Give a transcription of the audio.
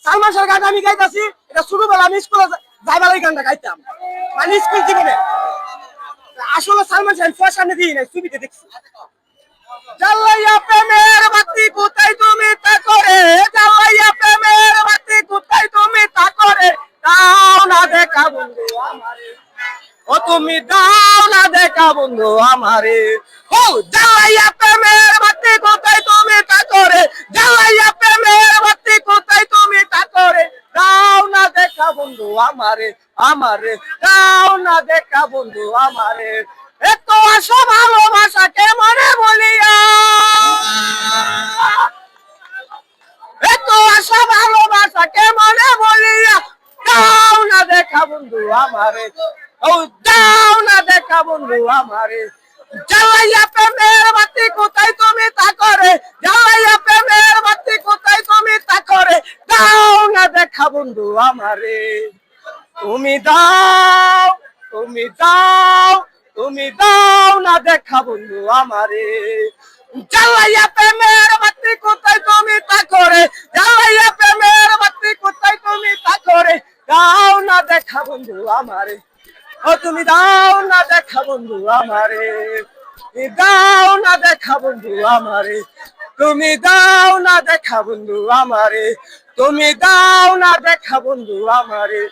সালমান শাহ গান আমি গাইতাছি, এটা ছোটবেলা আমি স্কুলে যাইবার এই গানটা গাইতাম, মানে স্কুল জীবনে। আসলে সালমান শাহ ফুয়ার সামনে দিই নাই, ছবিতে দেখছি। জ্বালাইয়া প্রেমের বাতি কোথায় তুমি তা করে, জ্বালাইয়া প্রেমের বাতি কোথায় তুমি তা করে, দাও না দেখা বন্ধু আমারে, ও তুমি দাও না দেখা বন্ধু আমারে। ও জ্বালাইয়া প্রেমের বাতি কোথায় তুমি তা করে, জ্বালাইয়া প্রেমের বাতি কোথায় তুমি তা করে, দাও না দেখা বন্ধু আমারে, আমারে দাও না দেখা বন্ধু আমারে। এত আশা ভালোবাসা কেমনে বলিয়া, এত আশা ভালোবাসা কেমনে বলিয়া, দাও না দেখা বন্ধু আমারে, ও দাও না দেখা বন্ধু আমারে। জ্বালাইয়া প্রেমের বাতি কোথায় তুমি তা করে, জ্বালাইয়া প্রেমের বাতি কোথায় তুমি তা করে, দাও না দেখা বন্ধু আমারে। তুমি দাও, তুমি দাও, তুমি দাও না দেখা বন্ধু আমারে। জ্বালাইয়া প্রেমের বাতি কোথায় তুমি তা করে, জ্বালাইয়া প্রেমের বাতি কোথায় তুমি তা করে, দাও না দেখা বন্ধু আমারে, ও তুমি দাও না দেখা বন্ধু আমারে, দাও না দেখা বন্ধু আমারে, তুমি দাও না দেখা বন্ধু আমারে, তুমি দাও না দেখা বন্ধু আমারে।